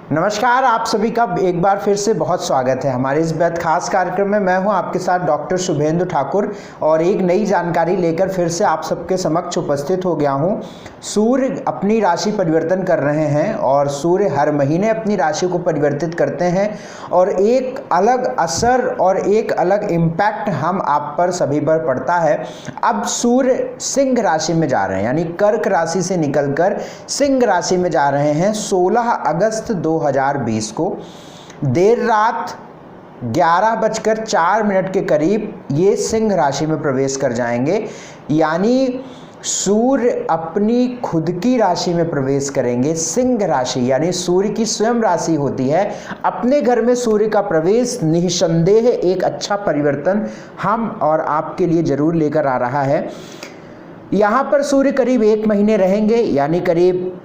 नमस्कार, आप सभी का एक बार फिर से बहुत स्वागत है हमारे इस बेहद खास कार्यक्रम में। मैं हूं आपके साथ डॉक्टर शुभेंदु ठाकुर और एक नई जानकारी लेकर फिर से आप सबके समक्ष उपस्थित हो गया हूं। सूर्य अपनी राशि परिवर्तन कर रहे हैं और सूर्य हर महीने अपनी राशि को परिवर्तित करते हैं और एक अलग असर और एक अलग इम्पैक्ट हम आप पर सभी पर पड़ता है। अब सूर्य सिंह राशि में जा रहे हैं, यानी कर्क राशि से निकलकर सिंह राशि में जा रहे हैं 16 अगस्त 2020 को देर रात 11:04 के करीब ये सिंह राशि में प्रवेश कर जाएंगे। यानी सूर्य अपनी खुद की राशि में प्रवेश करेंगे। सिंह राशि यानी सूर्य की स्वयं राशि होती है। अपने घर में सूर्य का प्रवेश निसंदेह एक अच्छा परिवर्तन हम और आपके लिए जरूर लेकर आ रहा है। यहाँ पर सूर्य करीब 1 महीने रहेंगे, यानी करीब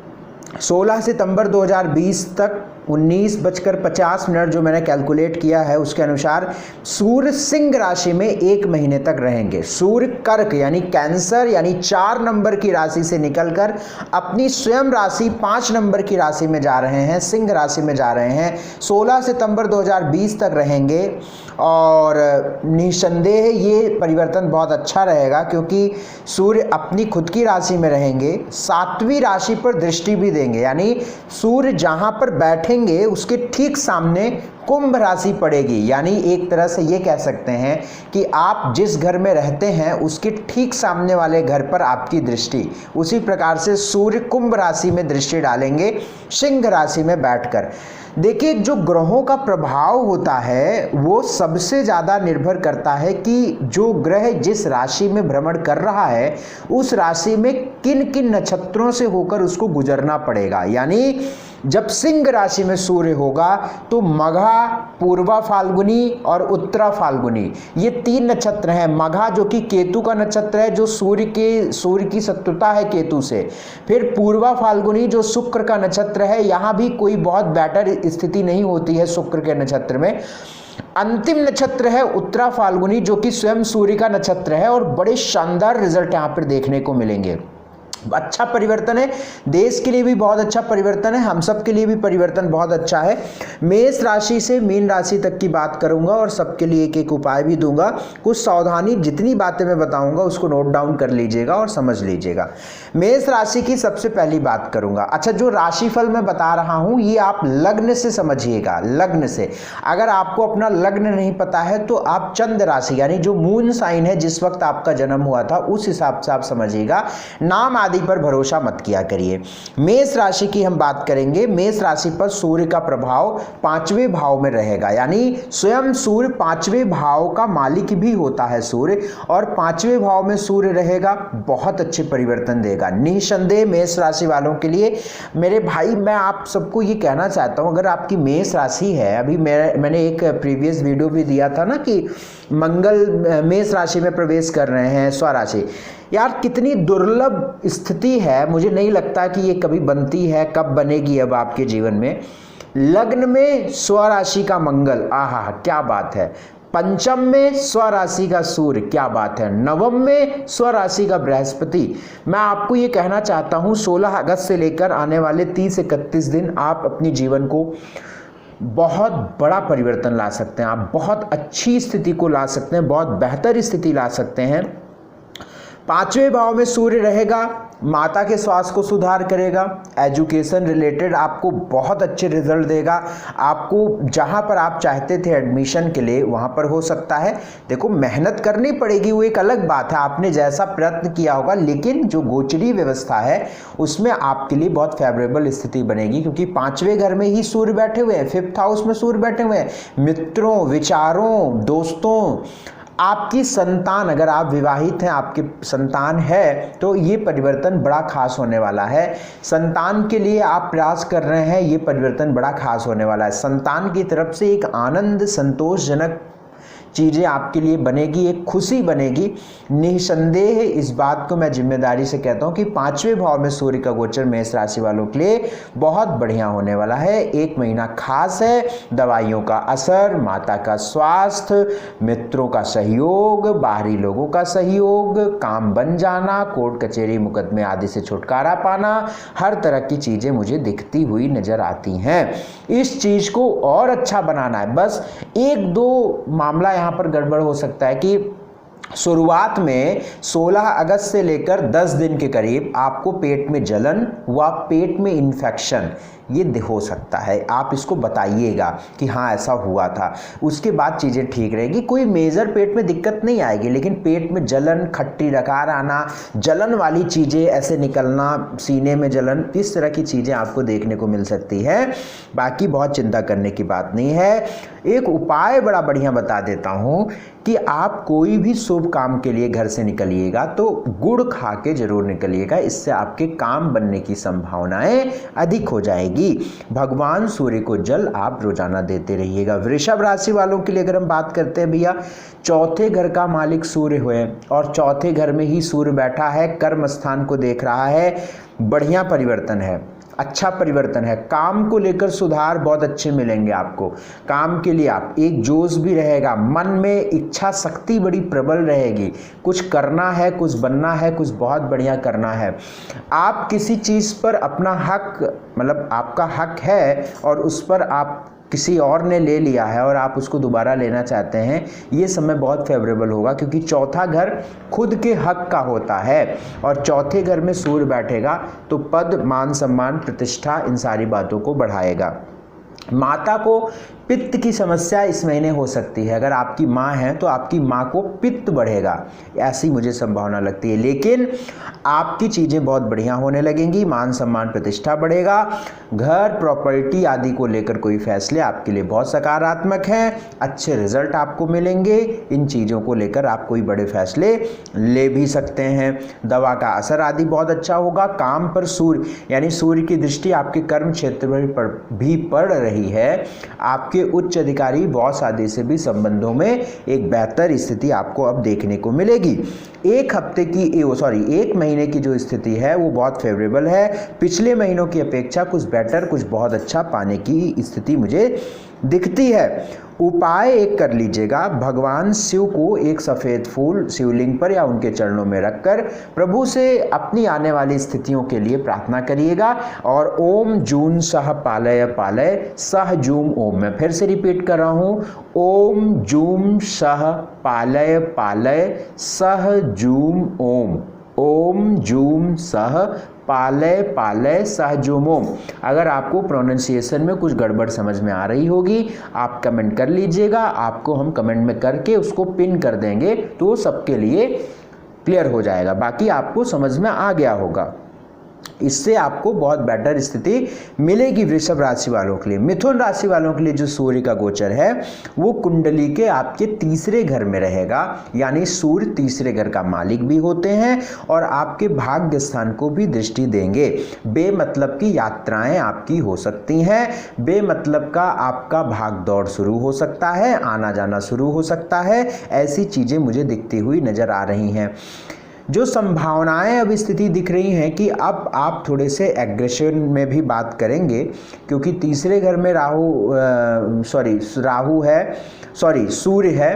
16 सितंबर 2020 तक 19:50 जो मैंने कैलकुलेट किया है उसके अनुसार सूर्य सिंह राशि में 1 महीने तक रहेंगे। सूर्य कर्क यानी कैंसर यानी 4 नंबर की राशि से निकलकर अपनी स्वयं राशि 5 नंबर की राशि में जा रहे हैं, सिंह राशि में जा रहे हैं। 16 सितंबर 2020 तक रहेंगे और निसंदेह ये परिवर्तन बहुत अच्छा रहेगा क्योंकि सूर्य अपनी खुद की राशि में रहेंगे, 7वीं राशि पर दृष्टि भी देंगे। यानी सूर्य जहां पर बैठेंगे उसके ठीक सामने कुंभ राशि पड़ेगी। यानी एक तरह से ये कह सकते हैं कि आप जिस घर में रहते हैं उसके ठीक सामने वाले घर पर आपकी दृष्टि, उसी प्रकार से सूर्य कुंभ राशि में दृष्टि डालेंगे सिंह राशि में बैठकर। देखिए, जो ग्रहों का प्रभाव होता है वो सबसे ज़्यादा निर्भर करता है कि जो ग्रह जिस राशि में भ्रमण कर रहा है उस राशि में किन किन नक्षत्रों से होकर उसको गुजरना पड़ेगा। यानी जब सिंह राशि में सूर्य होगा तो मघा, पूर्वा फाल्गुनी और उत्तरा फाल्गुनी ये 3 नक्षत्र हैं। मघा जो कि केतु का नक्षत्र है, जो सूर्य की शत्रुता है केतु से। फिर पूर्वा फाल्गुनी जो शुक्र का नक्षत्र है, यहाँ भी कोई बहुत बेटर स्थिति नहीं होती है शुक्र के नक्षत्र में। अंतिम नक्षत्र है उत्तरा फाल्गुनी जो कि स्वयं सूर्य का नक्षत्र है और बड़े शानदार रिजल्ट यहाँ पर देखने को मिलेंगे। अच्छा परिवर्तन है, देश के लिए भी बहुत अच्छा परिवर्तन है, हम सब के लिए भी परिवर्तन बहुत अच्छा है। मेष राशि से मीन राशि तक की बात करूंगा और सबके लिए एक एक उपाय भी दूंगा। कुछ सावधानी, जितनी बातें मैं बताऊंगा उसको नोट डाउन कर लीजिएगा और समझ लीजिएगा। मेष राशि की सबसे पहली बात करूंगा। अच्छा, जो राशिफल मैं बता रहा हूं ये आप लग्न से समझिएगा। लग्न से, अगर आपको अपना लग्न नहीं पता है तो आप चंद्र राशि यानी जो मून साइन है जिस वक्त आपका जन्म हुआ था उस हिसाब से आप समझिएगा। नाम आदि पर भरोसा मत किया करिए। मेष राशि की हम बात करेंगे। मेष राशि पर सूर्य का प्रभाव 5वें भाव में रहेगा। यानी स्वयं सूर्य 5वें भाव का मालिक भी होता है सूर्य, और 5वें भाव में सूर्य रहेगा, बहुत अच्छे परिवर्तन देगा निसंदेह मेष राशि वालों के लिए। मेरे भाई, मैं आप सबको ये कहना चाहता हूं, अगर आपकी मेष राशि है, अभी मैंने एक प्रीवियस वीडियो भी दिया था ना कि मंगल मेष राशि में प्रवेश कर रहे हैं, स्वराशि। यार कितनी दुर्लभ स्थिति है, मुझे नहीं लगता कि ये कभी बनती है, कब बनेगी अब आपके जीवन में। लग्न में स्वराशि का मंगल, आहा क्या बात है। पंचम में स्वराशि का सूर्य, क्या बात है। नवम में स्वराशि का बृहस्पति। मैं आपको ये कहना चाहता हूँ 16 अगस्त से लेकर आने वाले 30-31 दिन आप अपनी जीवन को बहुत बड़ा परिवर्तन ला सकते हैं। आप बहुत अच्छी स्थिति को ला सकते हैं, बहुत बेहतर स्थिति ला सकते हैं। 5वें भाव में सूर्य रहेगा, माता के स्वास्थ्य को सुधार करेगा, एजुकेशन रिलेटेड आपको बहुत अच्छे रिजल्ट देगा। आपको जहां पर आप चाहते थे एडमिशन के लिए वहां पर हो सकता है। देखो, मेहनत करनी पड़ेगी, वो एक अलग बात है, आपने जैसा प्रयत्न किया होगा, लेकिन जो गोचरी व्यवस्था है उसमें आपके लिए बहुत फेवरेबल स्थिति बनेगी क्योंकि 5वें घर में ही सूर्य बैठे हुए हैं, 5th हाउस में सूर्य बैठे हुए हैं। मित्रों, विचारों, दोस्तों, आपकी संतान, अगर आप विवाहित हैं, आपकी संतान है तो ये परिवर्तन बड़ा खास होने वाला है। संतान के लिए आप प्रयास कर रहे हैं, ये परिवर्तन बड़ा खास होने वाला है। संतान की तरफ से एक आनंद, संतोषजनक चीज़ें आपके लिए बनेगी, एक खुशी बनेगी। निसंदेह इस बात को मैं जिम्मेदारी से कहता हूँ कि 5वें भाव में सूर्य का गोचर मेष राशि वालों के लिए बहुत बढ़िया होने वाला है। एक महीना खास है। दवाइयों का असर, माता का स्वास्थ्य, मित्रों का सहयोग, बाहरी लोगों का सहयोग, काम बन जाना, कोर्ट कचहरी मुकदमे आदि से छुटकारा पाना, हर तरह की चीज़ें मुझे दिखती हुई नजर आती हैं। इस चीज़ को और अच्छा बनाना है। बस एक दो मामला यहाँ पर गड़बड़ हो सकता है कि शुरुआत में 16 अगस्त से लेकर 10 दिन के करीब आपको पेट में जलन व पेट में इन्फेक्शन ये हो सकता है। आप इसको बताइएगा कि हाँ ऐसा हुआ था। उसके बाद चीज़ें ठीक रहेगी, कोई मेजर पेट में दिक्कत नहीं आएगी, लेकिन पेट में जलन, खट्टी डकार आना, जलन वाली चीज़ें ऐसे निकलना, सीने में जलन, इस तरह की चीज़ें आपको देखने को मिल सकती है। बाकी बहुत चिंता करने की बात नहीं है। एक उपाय बड़ा बढ़िया बता देता हूँ कि आप कोई भी शुभ काम के लिए घर से निकलिएगा तो गुड़ खा के जरूर निकलिएगा, इससे आपके काम बनने की संभावनाएं अधिक हो जाएगी। भगवान सूर्य को जल आप रोजाना देते रहिएगा। वृषभ राशि वालों के लिए अगर हम बात करते हैं भैया, चौथे घर का मालिक सूर्य हुए और चौथे घर में ही सूर्य बैठा है, कर्म स्थान को देख रहा है, बढ़िया परिवर्तन है, अच्छा परिवर्तन है। काम को लेकर सुधार बहुत अच्छे मिलेंगे आपको। काम के लिए आप एक जोश भी रहेगा, मन में इच्छा शक्ति बड़ी प्रबल रहेगी, कुछ करना है, कुछ बनना है, कुछ बहुत बढ़िया करना है। आप किसी चीज़ पर अपना हक, मतलब आपका हक है और उस पर आप किसी और ने ले लिया है और आप उसको दोबारा लेना चाहते हैं, ये समय बहुत फेवरेबल होगा, क्योंकि चौथा घर खुद के हक का होता है और चौथे घर में सूर्य बैठेगा तो पद, मान सम्मान, प्रतिष्ठा, इन सारी बातों को बढ़ाएगा। माता को पित्त की समस्या इस महीने हो सकती है। अगर आपकी माँ है तो आपकी माँ को पित्त बढ़ेगा, ऐसी मुझे संभावना लगती है, लेकिन आपकी चीज़ें बहुत बढ़िया होने लगेंगी। मान सम्मान, प्रतिष्ठा बढ़ेगा। घर, प्रॉपर्टी आदि को लेकर कोई फैसले आपके लिए बहुत सकारात्मक हैं, अच्छे रिजल्ट आपको मिलेंगे। इन चीज़ों को लेकर आप कोई बड़े फैसले ले भी सकते हैं। दवा का असर आदि बहुत अच्छा होगा। काम पर सूर्य यानी सूर्य की दृष्टि आपके कर्म क्षेत्र पर भी पड़ रही है। आपके उच्च अधिकारी, बॉस आदि से भी संबंधों में एक बेहतर स्थिति आपको अब देखने को मिलेगी। एक महीने की जो स्थिति है वो बहुत फेवरेबल है। पिछले महीनों की अपेक्षा कुछ बेटर, कुछ बहुत अच्छा पाने की स्थिति मुझे दिखती है। उपाय एक कर लीजिएगा, भगवान शिव को एक सफ़ेद फूल शिवलिंग पर या उनके चरणों में रखकर प्रभु से अपनी आने वाली स्थितियों के लिए प्रार्थना करिएगा और ओम जून सह पालय पालय सह जूम ओम, मैं फिर से रिपीट कर रहा हूँ, ओम जूम सह पालय पालय सह जूम ओम, ओम जूम सह पालय पालय सहजूम ओम। अगर आपको प्रोनाउंसिएशन में कुछ गड़बड़ समझ में आ रही होगी, आप कमेंट कर लीजिएगा, आपको हम कमेंट में करके उसको पिन कर देंगे तो सबके लिए क्लियर हो जाएगा। बाकी आपको समझ में आ गया होगा, इससे आपको बहुत बेटर स्थिति मिलेगी वृषभ राशि वालों के लिए। मिथुन राशि वालों के लिए जो सूर्य का गोचर है वो कुंडली के आपके तीसरे घर में रहेगा, यानी सूर्य तीसरे घर का मालिक भी होते हैं और आपके भाग्य स्थान को भी दृष्टि देंगे। बेमतलब की यात्राएं आपकी हो सकती हैं, बेमतलब का आपका भाग दौड़ शुरू हो सकता है, आना जाना शुरू हो सकता है, ऐसी चीज़ें मुझे दिखती हुई नजर आ रही हैं। जो संभावनाएं अब स्थिति दिख रही हैं कि अब आप थोड़े से एग्रेशन में भी बात करेंगे, क्योंकि तीसरे घर में सूर्य है।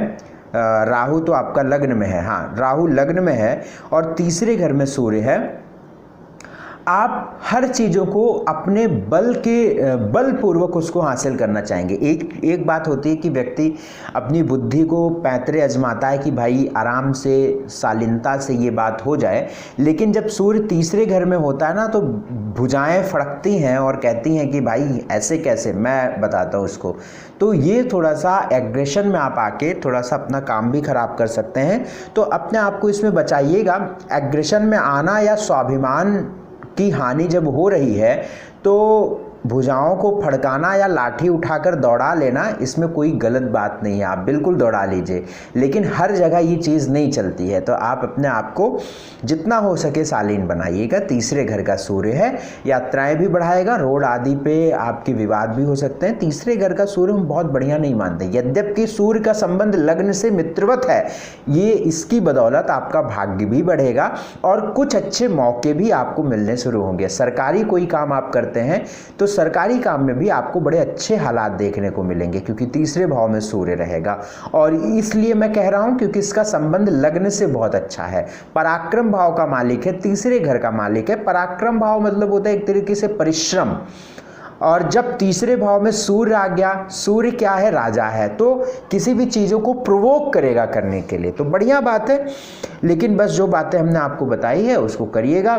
राहु तो आपका लग्न में है, हाँ राहु लग्न में है और तीसरे घर में सूर्य है। आप हर चीज़ों को अपने बलपूर्वक उसको हासिल करना चाहेंगे। एक बात होती है कि व्यक्ति अपनी बुद्धि को पैतरे आजमाता है कि भाई आराम से, शालीनता से ये बात हो जाए, लेकिन जब सूर्य तीसरे घर में होता है ना तो भुजाएं फड़कती हैं और कहती हैं कि भाई ऐसे कैसे, मैं बताता हूँ उसको। तो ये थोड़ा सा एग्रेशन में आप आके थोड़ा सा अपना काम भी खराब कर सकते हैं, तो अपने आप को इसमें बचाइएगा। एग्रेशन में आना या स्वाभिमान की हानि जब हो रही है तो भुजाओं को फड़काना या लाठी उठाकर दौड़ा लेना, इसमें कोई गलत बात नहीं है, आप बिल्कुल दौड़ा लीजिए, लेकिन हर जगह ये चीज़ नहीं चलती है। तो आप अपने आप को जितना हो सके शालीन बनाइएगा। तीसरे घर का सूर्य है, यात्राएं भी बढ़ाएगा, रोड आदि पे आपके विवाद भी हो सकते हैं। तीसरे घर का सूर्य हम बहुत बढ़िया नहीं मानते, यद्यपि सूर्य का संबंध लग्न से मित्रवत है, ये इसकी बदौलत आपका भाग्य भी बढ़ेगा और कुछ अच्छे मौके भी आपको मिलने शुरू होंगे। सरकारी कोई काम आप करते हैं तो सरकारी काम में भी आपको बड़े अच्छे हालात देखने को मिलेंगे, क्योंकि तीसरे भाव में सूर्य रहेगा। और इसलिए मैं कह रहा हूं क्योंकि इसका संबंध लग्न से बहुत अच्छा है। पराक्रम भाव का मालिक है, तीसरे घर का मालिक है। पराक्रम भाव मतलब होता है एक तरीके से परिश्रम, और जब तीसरे भाव में सूर्य आ गया, सूर्य क्या है, राजा है, तो किसी भी चीज़ों को प्रोवोक करेगा करने के लिए, तो बढ़िया बात है। लेकिन बस जो बातें हमने आपको बताई है उसको करिएगा।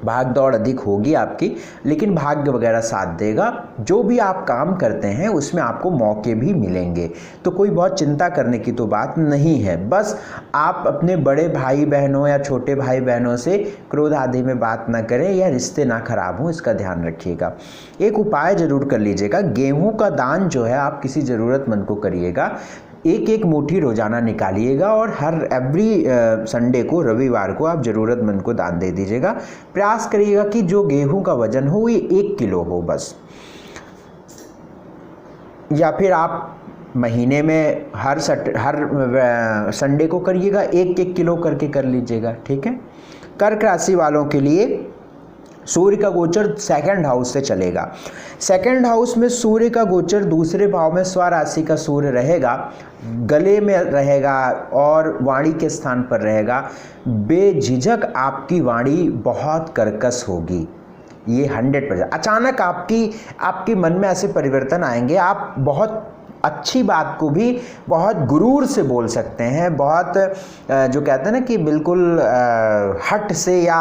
भाग दौड़ अधिक होगी आपकी, लेकिन भाग्य वगैरह साथ देगा। जो भी आप काम करते हैं उसमें आपको मौके भी मिलेंगे, तो कोई बहुत चिंता करने की तो बात नहीं है। बस आप अपने बड़े भाई बहनों या छोटे भाई बहनों से क्रोध आदि में बात ना करें या रिश्ते ना खराब हों, इसका ध्यान रखिएगा। एक उपाय जरूर कर लीजिएगा, गेहूं का दान जो है आप किसी ज़रूरतमंद को करिएगा। एक एक मुट्ठी रोजाना निकालिएगा और हर एवरी संडे को, रविवार को आप ज़रूरतमंद को दान दे दीजिएगा। प्रयास करिएगा कि जो गेहूं का वजन हो ये 1 किलो हो बस, या फिर आप महीने में हर संडे को करिएगा, 1-1 किलो करके कर लीजिएगा, ठीक है। कर्क राशि वालों के लिए सूर्य का गोचर सेकंड हाउस से चलेगा। सेकंड हाउस में सूर्य का गोचर दूसरे भाव में स्वराशि का सूर्य रहेगा, गले में रहेगा और वाणी के स्थान पर रहेगा। बेझिझक आपकी वाणी बहुत कर्कश होगी, ये 100%। अचानक आपके मन में ऐसे परिवर्तन आएंगे, आप बहुत अच्छी बात को भी बहुत गुरूर से बोल सकते हैं, बहुत जो कहते हैं ना कि बिल्कुल हट से या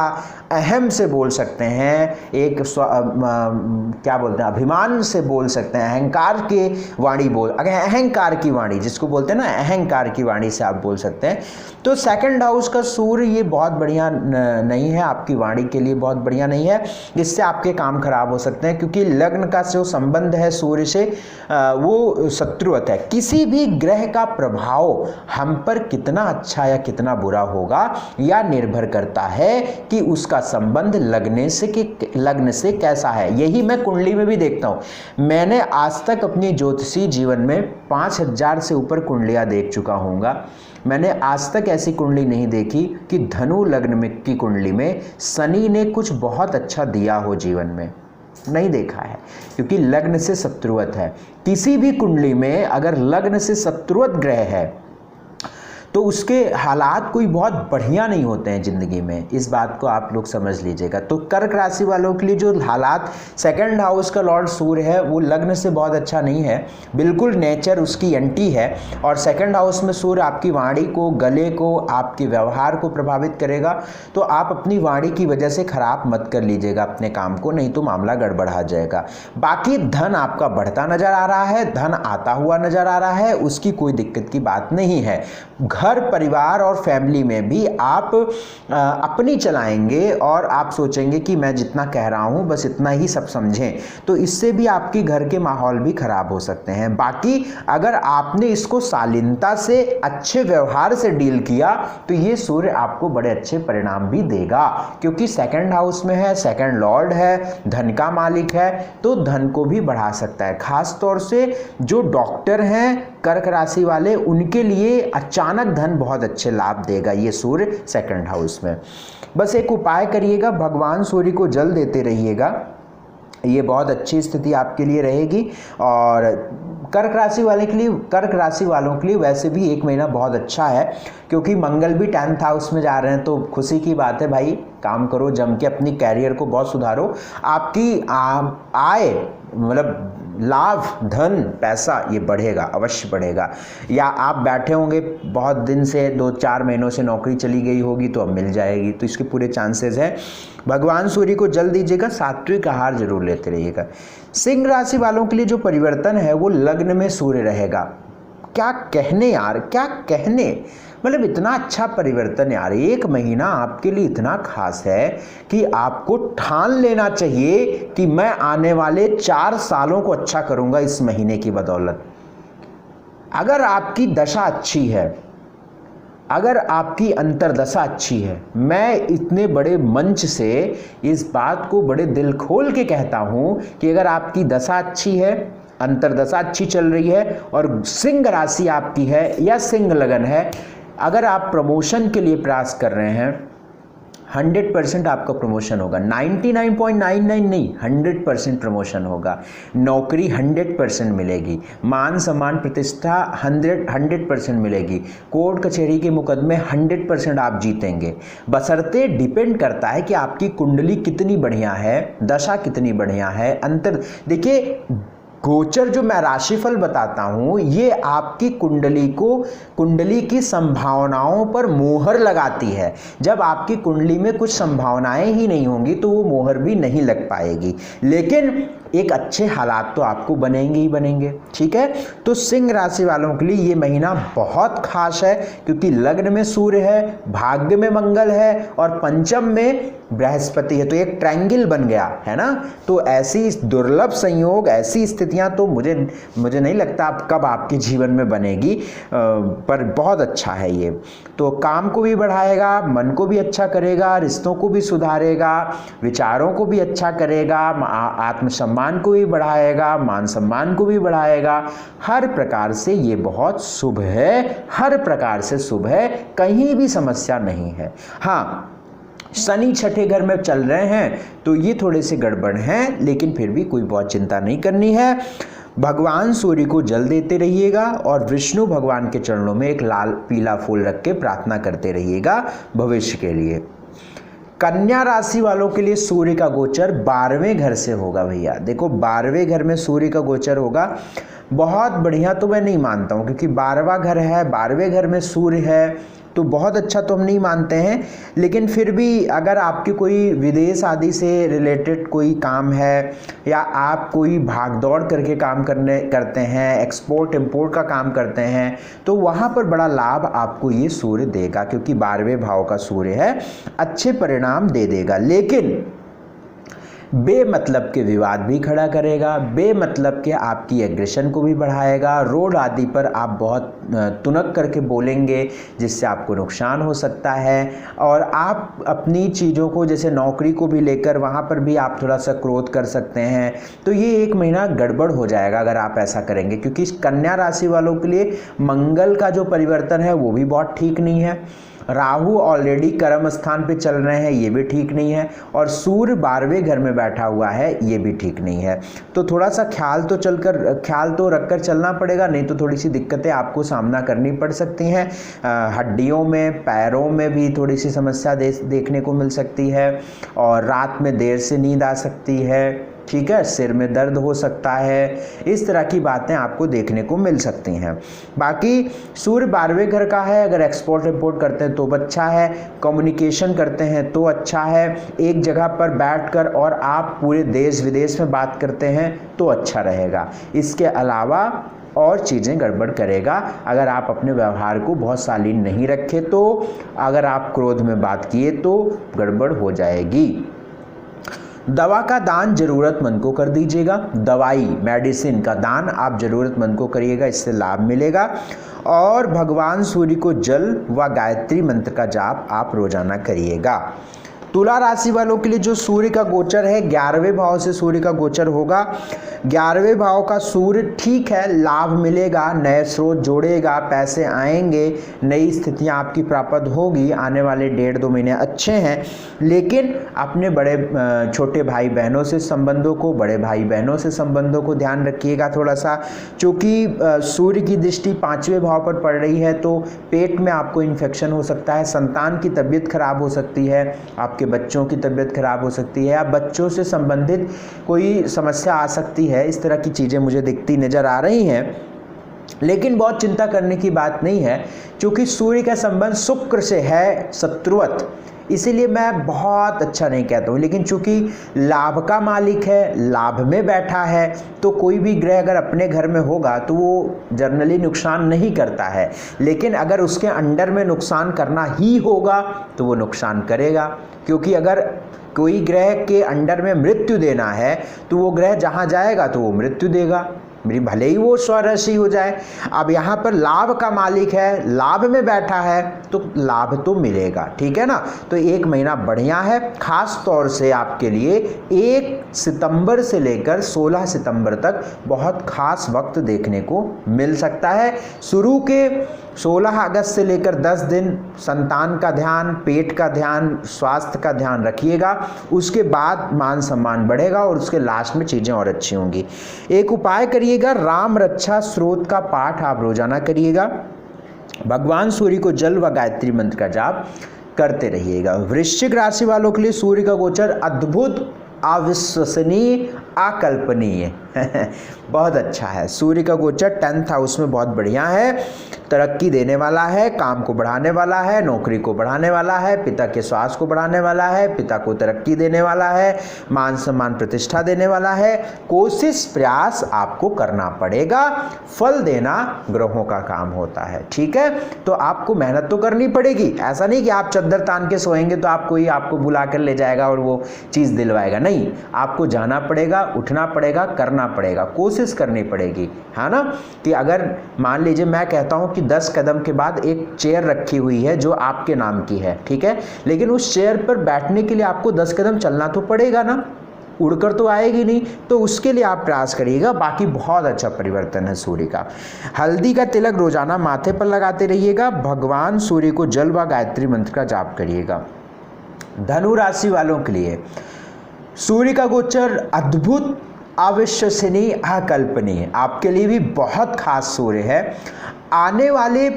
अहम से बोल सकते हैं, एक क्या बोलते हैं, अभिमान से बोल सकते हैं, अहंकार की वाणी अहंकार की वाणी जिसको बोलते हैं ना, अहंकार की वाणी से आप बोल सकते हैं। तो सेकंड हाउस का सूर्य ये बहुत बढ़िया नहीं है, आपकी वाणी के लिए बहुत बढ़िया नहीं है, इससे आपके काम खराब हो सकते हैं, क्योंकि लग्न का जो संबंध है सूर्य से वो शत्रुवत है। किसी भी ग्रह का प्रभाव हम पर कितना अच्छा या कितना बुरा होगा या निर्भर करता है कि उसका संबंध लग्न से कैसा है। यही मैं कुंडली में भी देखता हूं। मैंने आज तक अपनी ज्योतिषी जीवन में 5000 से ऊपर कुंडलियां देख चुका हूँगा। मैंने आज तक ऐसी कुंडली नहीं देखी कि धनु लग्न में की कुंडली में शनि ने कुछ बहुत अच्छा दिया हो जीवन में, नहीं देखा है, क्योंकि लग्न से शत्रुवत है। किसी भी कुंडली में अगर लग्न से शत्रुवत ग्रह है तो उसके हालात कोई बहुत बढ़िया नहीं होते हैं ज़िंदगी में, इस बात को आप लोग समझ लीजिएगा। तो कर्क राशि वालों के लिए जो हालात, सेकंड हाउस का लॉर्ड सूर्य है वो लग्न से बहुत अच्छा नहीं है, बिल्कुल नेचर उसकी एंटी है। और सेकंड हाउस में सूर्य आपकी वाणी को, गले को, आपके व्यवहार को प्रभावित करेगा। तो आप अपनी वाणी की वजह से खराब मत कर लीजिएगा अपने काम को, नहीं तो मामला गड़बड़ा जाएगा। बाकी धन आपका बढ़ता नजर आ रहा है, धन आता हुआ नजर आ रहा है, उसकी कोई दिक्कत की बात नहीं है। घर परिवार और फैमिली में भी आप अपनी चलाएंगे और आप सोचेंगे कि मैं जितना कह रहा हूं बस इतना ही सब समझें, तो इससे भी आपके घर के माहौल भी खराब हो सकते हैं। बाकी अगर आपने इसको शालीनता से, अच्छे व्यवहार से डील किया तो ये सूर्य आपको बड़े अच्छे परिणाम भी देगा, क्योंकि सेकंड हाउस में है, सेकंड लॉर्ड है, धन का मालिक है, तो धन को भी बढ़ा सकता है। खास तौर से जो डॉक्टर हैं कर्क राशि वाले, उनके लिए अचानक धन बहुत अच्छे लाभ देगा ये सूर्य सेकंड हाउस में। बस एक उपाय करिएगा, भगवान सूर्य को जल देते रहिएगा, ये बहुत अच्छी स्थिति आपके लिए रहेगी। और कर्क राशि वालों के लिए वैसे भी एक महीना बहुत अच्छा है, क्योंकि मंगल भी 10th हाउस में जा रहे हैं, तो खुशी की बात है भाई। काम करो जम के, अपनी कैरियर को बहुत सुधारो, आपकी आय मतलब लाभ, धन, पैसा ये बढ़ेगा, अवश्य बढ़ेगा। या आप बैठे होंगे बहुत दिन से, 2-4 महीनों से नौकरी चली गई होगी तो अब मिल जाएगी, तो इसके पूरे चांसेस हैं। भगवान सूर्य को जल दीजिएगा, सात्विक आहार जरूर लेते रहिएगा। सिंह राशि वालों के लिए जो परिवर्तन है वो लग्न में सूर्य रहेगा। क्या कहने यार, क्या कहने, मतलब इतना अच्छा परिवर्तन यार, 1 महीना आपके लिए इतना खास है कि आपको ठान लेना चाहिए कि मैं आने वाले 4 सालों को अच्छा करूंगा इस महीने की बदौलत। अगर आपकी दशा अच्छी है, अगर आपकी अंतर्दशा अच्छी है, मैं इतने बड़े मंच से इस बात को बड़े दिल खोल के कहता हूं कि अगर आपकी दशा अच्छी है, अंतर्दशा अच्छी चल रही है और सिंह राशि आपकी है या सिंह लगन है, अगर आप प्रमोशन के लिए प्रयास कर रहे हैं, 100% आपका प्रमोशन होगा। 99.99 नहीं, 100% प्रमोशन होगा। नौकरी 100% मिलेगी, मान सम्मान प्रतिष्ठा 100% मिलेगी, कोर्ट कचहरी के मुकदमे 100% आप जीतेंगे। बशर्ते डिपेंड करता है कि आपकी कुंडली कितनी बढ़िया है, दशा कितनी बढ़िया है। देखिए, गोचर जो मैं राशिफल बताता हूं, ये आपकी कुंडली की संभावनाओं पर मोहर लगाती है। जब आपकी कुंडली में कुछ संभावनाएं ही नहीं होंगी तो वो मोहर भी नहीं लग पाएगी, लेकिन एक अच्छे हालात तो आपको बनेंगे ही बनेंगे। ठीक है, तो सिंह राशि वालों के लिए ये महीना बहुत खास है, क्योंकि लग्न में सूर्य है, भाग्य में मंगल है और पंचम में बृहस्पति है, तो एक ट्रायंगल बन गया है ना। तो ऐसी दुर्लभ संयोग, ऐसी स्थितियां तो मुझे नहीं लगता आप कब आपके जीवन में बनेगी, पर बहुत अच्छा है ये। तो काम को भी बढ़ाएगा, मन को भी अच्छा करेगा, रिश्तों को भी सुधारेगा, विचारों को भी अच्छा करेगा, आत्मसम्मान को भी बढ़ाएगा, मान सम्मान को भी बढ़ाएगा। हर प्रकार से ये बहुत शुभ है, हर प्रकार से शुभ है, कहीं भी समस्या नहीं है। हाँ, शनि छठे घर में चल रहे हैं तो ये थोड़े से गड़बड़ हैं, लेकिन फिर भी कोई बहुत चिंता नहीं करनी है। भगवान सूर्य को जल देते रहिएगा और विष्णु भगवान के चरणों में एक लाल पीला फूल रख के प्रार्थना करते रहिएगा भविष्य के लिए। कन्या राशि वालों के लिए सूर्य का गोचर 12वें घर से होगा भैया। देखो, 12वें घर में सूर्य का गोचर होगा, बहुत बढ़िया तो मैं नहीं मानता हूँ, क्योंकि 12वां घर है, 12वें घर में सूर्य है, तो बहुत अच्छा तो हम नहीं मानते हैं। लेकिन फिर भी अगर आपकी कोई विदेश आदि से रिलेटेड कोई काम है, या आप कोई भाग दौड़ करके काम करते हैं, एक्सपोर्ट इंपोर्ट का काम करते हैं, तो वहाँ पर बड़ा लाभ आपको ये सूर्य देगा, क्योंकि 12वें भाव का सूर्य है, अच्छे परिणाम दे देगा। लेकिन बेमतलब के विवाद भी खड़ा करेगा, बेमतलब के आपकी एग्रेशन को भी बढ़ाएगा। रोड आदि पर आप बहुत तुनक करके बोलेंगे, जिससे आपको नुकसान हो सकता है। और आप अपनी चीज़ों को, जैसे नौकरी को भी लेकर, वहाँ पर भी आप थोड़ा सा क्रोध कर सकते हैं। तो ये 1 महीना गड़बड़ हो जाएगा अगर आप ऐसा करेंगे, क्योंकि कन्या राशि वालों के लिए मंगल का जो परिवर्तन है वो भी बहुत ठीक नहीं है। राहु ऑलरेडी कर्म स्थान पे चल रहे हैं, ये भी ठीक नहीं है, और सूर्य 12वें घर में बैठा हुआ है, ये भी ठीक नहीं है। तो थोड़ा सा ख्याल तो रखकर चलना पड़ेगा, नहीं तो थोड़ी सी दिक्कतें आपको सामना करनी पड़ सकती हैं। हड्डियों में, पैरों में भी थोड़ी सी समस्या देखने को मिल सकती है, और रात में देर से नींद आ सकती है। ठीक है, सिर में दर्द हो सकता है, इस तरह की बातें आपको देखने को मिल सकती हैं। बाकी सूर्य 12वें घर का है, अगर एक्सपोर्ट इंपोर्ट करते हैं तो अच्छा है, कम्युनिकेशन करते हैं तो अच्छा है, एक जगह पर बैठकर और आप पूरे देश विदेश में बात करते हैं तो अच्छा रहेगा। इसके अलावा और चीज़ें गड़बड़ करेगा अगर आप अपने व्यवहार को बहुत शालीन नहीं रखे, तो अगर आप क्रोध में बात किए तो गड़बड़ हो जाएगी। दवा का दान जरूरतमंद को कर दीजिएगा, दवाई मेडिसिन का दान आप जरूरतमंद को करिएगा, इससे लाभ मिलेगा। और भगवान सूर्य को जल व गायत्री मंत्र का जाप आप रोजाना करिएगा। तुला राशि वालों के लिए जो सूर्य का गोचर है, 11वें भाव से सूर्य का गोचर होगा। 11वें भाव का सूर्य ठीक है, लाभ मिलेगा, नए स्रोत जोड़ेगा, पैसे आएंगे, नई स्थितियां आपकी प्राप्त होगी। आने वाले 1.5-2 महीने अच्छे हैं, लेकिन अपने छोटे भाई बहनों से संबंधों को, बड़े भाई बहनों से संबंधों को ध्यान रखिएगा थोड़ा सा, क्योंकि सूर्य की दृष्टि 5वें भाव पर पड़ रही है, तो पेट में आपको इन्फेक्शन हो सकता है, संतान की तबीयत खराब हो सकती है, आपके बच्चों की तबीयत खराब हो सकती है, या बच्चों से संबंधित कोई समस्या आ सकती है। इस तरह की चीज़ें मुझे दिखती नज़र आ रही हैं। लेकिन बहुत चिंता करने की बात नहीं है, क्योंकि सूर्य का संबंध शुक्र से है शत्रुवत, इसीलिए मैं बहुत अच्छा नहीं कहता हूँ। लेकिन चूंकि लाभ का मालिक है, लाभ में बैठा है, तो कोई भी ग्रह अगर अपने घर में होगा तो वो जनरली नुकसान नहीं करता है, लेकिन अगर उसके अंडर में नुकसान करना ही होगा तो वो नुकसान करेगा। क्योंकि अगर कोई ग्रह के अंडर में मृत्यु देना है तो वो ग्रह जहाँ जाएगा तो वो मृत्यु देगा, भले ही वो स्वराशि हो जाए। अब यहाँ पर लाभ का मालिक है, लाभ में बैठा है, तो लाभ तो मिलेगा, ठीक है ना। तो एक महीना बढ़िया है, खास तौर से आपके लिए 1 सितंबर से लेकर 16 सितंबर तक बहुत खास वक्त देखने को मिल सकता है। शुरू के 16 अगस्त से लेकर 10 दिन संतान का ध्यान, पेट का ध्यान, स्वास्थ्य का ध्यान रखिएगा, उसके बाद मान सम्मान बढ़ेगा और उसके लास्ट में चीज़ें और अच्छी होंगी। एक उपाय करिएगा, राम रक्षा स्रोत का पाठ आप रोजाना करिएगा, भगवान सूर्य को जल व गायत्री मंत्र का जाप करते रहिएगा। वृश्चिक राशि वालों के लिए सूर्य का गोचर अद्भुत, अविश्वसनीय, अकल्पनीय बहुत अच्छा है। सूर्य का गोचर 10th हाउस में बहुत बढ़िया है, तरक्की देने वाला है, काम को बढ़ाने वाला है, नौकरी को बढ़ाने वाला है, पिता के स्वास्थ्य को बढ़ाने वाला है, पिता को तरक्की देने वाला है, मान सम्मान प्रतिष्ठा देने वाला है। कोशिश प्रयास आपको करना पड़ेगा, फल देना ग्रहों का काम होता है, ठीक है। तो आपको मेहनत तो करनी पड़ेगी, ऐसा नहीं कि आप चद्दर तान के सोएंगे तो कोई आपको बुला कर ले जाएगा और वो चीज़ दिलवाएगा, नहीं, आपको जाना पड़ेगा, उठना पड़ेगा, करना पड़ेगा, कोशिश करनी पड़ेगी, है ना। कि अगर मान लीजिए मैं कहता हूँ कि 10 कदम के बाद एक चेयर रखी हुई है जो आपके नाम की है, ठीक है, लेकिन उस चेयर पर बैठने के लिए आपको 10 कदम चलना तो पड़ेगा ना, उड़कर तो आएगी नहीं, तो उसके लिए आप प्रयास करिएगा। बाकी बहुत अच्छा परिवर्तन है सूर्य का। हल्दी का तिलक रोजाना माथे पर लगाते रहिएगा, भगवान सूर्य को जल व गायत्री मंत्र का जाप करिएगा। धनु राशि वालों के लिए सूर्य का गोचर अद्भुत, अविश्वसनीय, अकल्पनीय, आपके लिए भी बहुत खास सूर्य है। आने वाले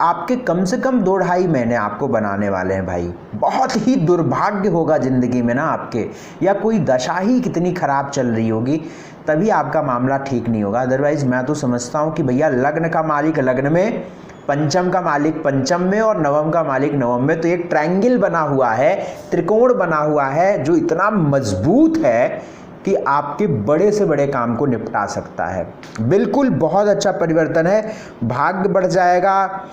आपके कम से कम 2-2.5 महीने आपको बनाने वाले हैं भाई, बहुत ही दुर्भाग्य होगा ज़िंदगी में ना आपके, या कोई दशा ही कितनी ख़राब चल रही होगी, तभी आपका मामला ठीक नहीं होगा। अदरवाइज़ मैं तो समझता हूँ कि भैया लग्न का मालिक लग्न में, पंचम का मालिक पंचम में और नवम का मालिक नवम में, तो एक ट्रायंगल बना हुआ है, त्रिकोण बना हुआ है जो इतना मजबूत है कि आपके बड़े से बड़े काम को निपटा सकता है। बिल्कुल बहुत अच्छा परिवर्तन है, भाग्य बढ़ जाएगा,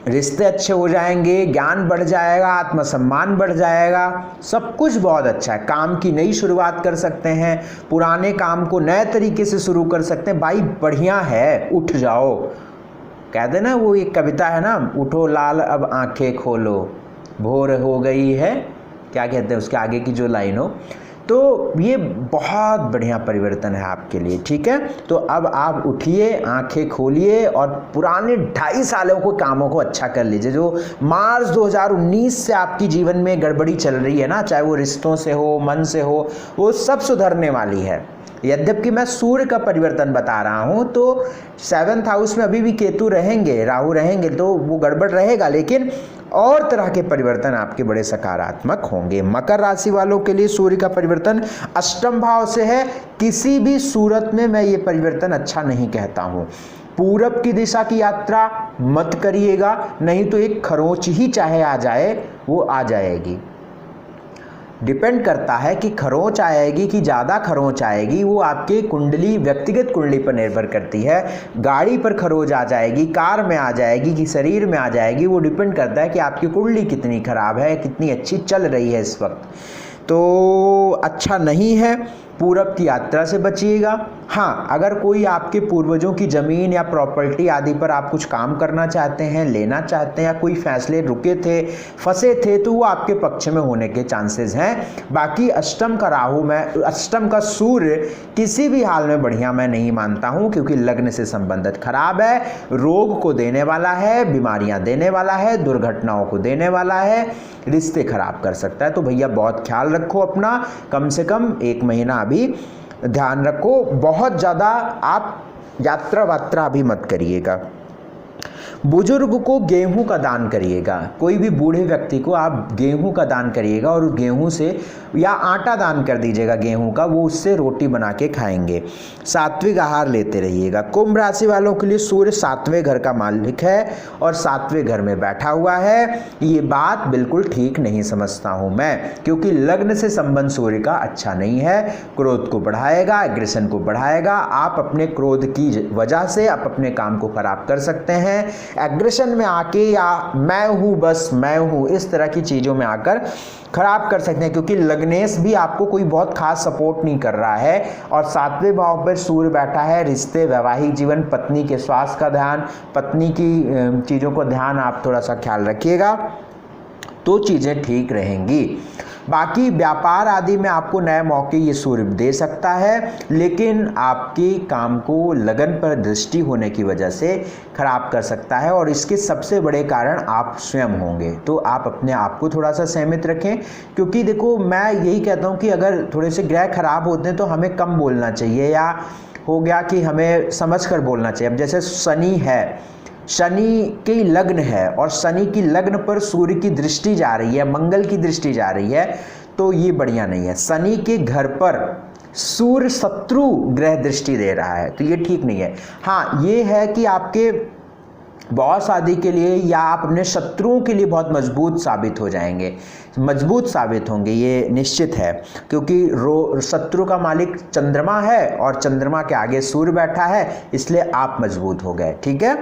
रिश्ते अच्छे हो जाएंगे, ज्ञान बढ़ जाएगा, आत्मसम्मान बढ़ जाएगा, सब कुछ बहुत अच्छा है। काम की नई शुरुआत कर सकते हैं, पुराने काम को नए तरीके से शुरू कर सकते हैं। भाई बढ़िया है, उठ जाओ, कहते ना वो एक कविता है ना, उठो लाल अब आंखें खोलो, भोर हो गई है, क्या कहते हैं उसके आगे की जो लाइन हो। तो ये बहुत बढ़िया परिवर्तन है आपके लिए, ठीक है। तो अब आप उठिए, आंखें खोलिए और पुराने 2.5 सालों को कामों को अच्छा कर लीजिए। जो मार्च 2019 से आपकी जीवन में गड़बड़ी चल रही है ना, चाहे वो रिश्तों से हो, मन से हो, वो सब सुधरने वाली है। यद्यपि मैं सूर्य का परिवर्तन बता रहा हूं, तो 7th हाउस में अभी भी केतु रहेंगे, राहु रहेंगे, तो वो गड़बड़ रहेगा, लेकिन और तरह के परिवर्तन आपके बड़े सकारात्मक होंगे। मकर राशि वालों के लिए सूर्य का परिवर्तन अष्टम भाव से है। किसी भी सूरत में मैं ये परिवर्तन अच्छा नहीं कहता हूँ। पूरब की दिशा की यात्रा मत करिएगा, नहीं तो एक खरोंच ही चाहे आ जाए, वो आ जाएगी। डिपेंड करता है कि खरोंच आएगी कि ज़्यादा खरोंच आएगी, वो आपके कुंडली, व्यक्तिगत कुंडली पर निर्भर करती है। गाड़ी पर खरोंच आ जाएगी, कार में आ जाएगी कि शरीर में आ जाएगी, वो डिपेंड करता है कि आपकी कुंडली कितनी खराब है, कितनी अच्छी चल रही है इस वक्त। तो अच्छा नहीं है, पूरब की यात्रा से बचिएगा। हाँ, अगर कोई आपके पूर्वजों की ज़मीन या प्रॉपर्टी आदि पर आप कुछ काम करना चाहते हैं, लेना चाहते हैं, या कोई फैसले रुके थे, फंसे थे, तो वो आपके पक्ष में होने के चांसेस हैं। बाकी अष्टम का राहु, मैं अष्टम का सूर्य किसी भी हाल में बढ़िया मैं नहीं मानता हूँ, क्योंकि लग्न से संबंधित खराब है, रोग को देने वाला है, बीमारियाँ देने वाला है, दुर्घटनाओं को देने वाला है, रिश्ते खराब कर सकता है। तो भैया बहुत ख्याल रखो अपना, कम से कम 1 महीना अभी ध्यान रखो। बहुत ज़्यादा आप यात्रा वात्रा अभी मत करिएगा। बुजुर्ग को गेहूं का दान करिएगा, कोई भी बूढ़े व्यक्ति को आप गेहूं का दान करिएगा और गेहूं से या आटा दान कर दीजिएगा गेहूं का, वो उससे रोटी बना के खाएंगे। सात्विक आहार लेते रहिएगा। कुंभ राशि वालों के लिए सूर्य 7वें घर का मालिक है और 7वें घर में बैठा हुआ है। ये बात बिल्कुल ठीक नहीं समझता हूं मैं, क्योंकि लग्न से संबंध सूर्य का अच्छा नहीं है। क्रोध को बढ़ाएगा, एग्रेशन को बढ़ाएगा। आप अपने क्रोध की वजह से आप अपने काम को खराब कर सकते हैं। एग्रेशन में आके या मैं हूं बस मैं हूं इस तरह की चीजों में आकर खराब कर सकते हैं, क्योंकि लग्नेश भी आपको कोई बहुत खास सपोर्ट नहीं कर रहा है और 7वें भाव पर सूर्य बैठा है। रिश्ते, वैवाहिक जीवन, पत्नी के स्वास्थ्य का ध्यान, पत्नी की चीज़ों को ध्यान आप थोड़ा सा ख्याल रखिएगा तो चीज़ें ठीक रहेंगी। बाकी व्यापार आदि में आपको नए मौके ये सूर्य दे सकता है, लेकिन आपके काम को लगन पर दृष्टि होने की वजह से खराब कर सकता है और इसके सबसे बड़े कारण आप स्वयं होंगे। तो आप अपने आप को थोड़ा सा संयमित रखें, क्योंकि देखो मैं यही कहता हूँ कि अगर थोड़े से ग्रह खराब होते हैं तो हमें कम बोलना चाहिए, या हो गया कि हमें समझ कर बोलना चाहिए। अब जैसे शनि है, शनि की लग्न है और शनि की लग्न पर सूर्य की दृष्टि जा रही है, मंगल की दृष्टि जा रही है, तो ये बढ़िया नहीं है। शनि के घर पर सूर्य शत्रु ग्रह दृष्टि दे रहा है, तो ये ठीक नहीं है। हाँ, ये है कि आपके बॉस आदि के लिए या आप अपने शत्रुओं के लिए बहुत मजबूत साबित हो जाएंगे, मजबूत साबित होंगे, ये निश्चित है, क्योंकि शत्रु का मालिक चंद्रमा है और चंद्रमा के आगे सूर्य बैठा है, इसलिए आप मजबूत हो गए। ठीक है,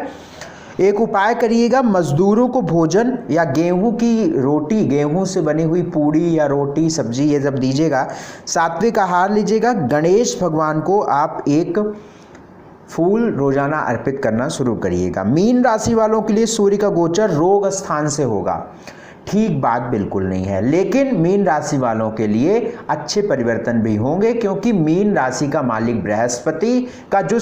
एक उपाय करिएगा, मजदूरों को भोजन या गेहूं की रोटी, गेहूं से बनी हुई पूड़ी या रोटी सब्जी ये सब दीजिएगा। सात्विक आहार लीजिएगा। गणेश भगवान को आप एक फूल रोजाना अर्पित करना शुरू करिएगा। मीन राशि वालों के लिए सूर्य का गोचर रोग स्थान से होगा, ठीक बात बिल्कुल नहीं है, लेकिन मीन राशि वालों के लिए अच्छे परिवर्तन भी होंगे, क्योंकि मीन राशि का मालिक बृहस्पति का जो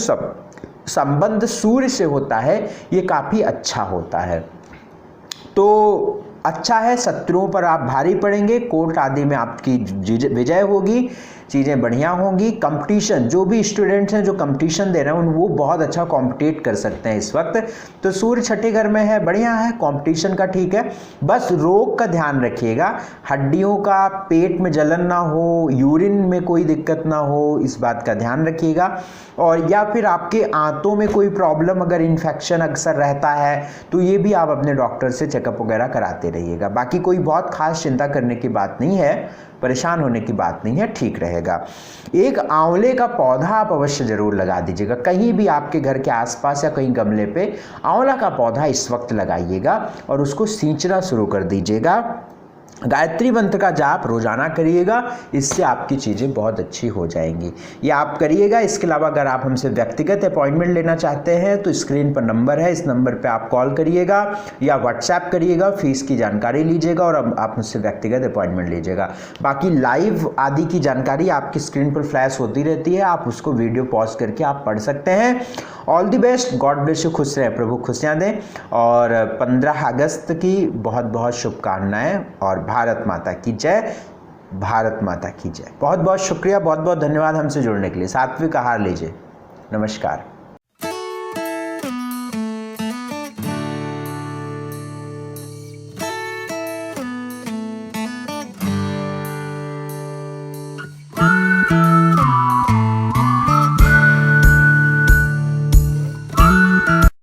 संबंध सूर्य से होता है ये काफी अच्छा होता है, तो अच्छा है। शत्रुओं पर आप भारी पड़ेंगे, कोर्ट आदि में आपकी विजय होगी, चीज़ें बढ़िया होंगी। कंपटीशन, जो भी स्टूडेंट्स हैं जो कंपटीशन दे रहे हैं वो बहुत अच्छा कॉम्पिटेट कर सकते हैं इस वक्त। तो सूर्य 6ठे घर में है, बढ़िया है, कंपटीशन का ठीक है। बस रोग का ध्यान रखिएगा, हड्डियों का, पेट में जलन ना हो, यूरिन में कोई दिक्कत ना हो, इस बात का ध्यान रखिएगा। और या फिर आपके आंतों में कोई प्रॉब्लम, अगर इन्फेक्शन अक्सर रहता है तो ये भी आप अपने डॉक्टर से चेकअप वगैरह कराते रहिएगा। बाकी कोई बहुत खास चिंता करने की बात नहीं है, परेशान होने की बात नहीं है, ठीक रहेगा। एक आंवले का पौधा आप अवश्य जरूर लगा दीजिएगा, कहीं भी आपके घर के आसपास या कहीं गमले पे आंवला का पौधा इस वक्त लगाइएगा और उसको सींचना शुरू कर दीजिएगा। गायत्री मंत्र का जाप रोजाना करिएगा, इससे आपकी चीज़ें बहुत अच्छी हो जाएंगी, ये आप करिएगा। इसके अलावा अगर आप हमसे व्यक्तिगत अपॉइंटमेंट लेना चाहते हैं तो स्क्रीन पर नंबर है, इस नंबर पे आप कॉल करिएगा या व्हाट्सएप करिएगा, फीस की जानकारी लीजिएगा और आप मुझसे व्यक्तिगत अपॉइंटमेंट लीजिएगा। बाकी लाइव आदि की जानकारी आपकी स्क्रीन पर फ्लैश होती रहती है, आप उसको वीडियो पॉज करके आप पढ़ सकते हैं। All the best, God bless you, खुश रहें, प्रभु खुशियाँ दें। और 15 अगस्त की बहुत बहुत शुभकामनाएं और भारत माता की जय, भारत माता की जय। बहुत बहुत शुक्रिया, बहुत बहुत धन्यवाद हमसे जुड़ने के लिए। सात्विक आहार लीजिए। नमस्कार।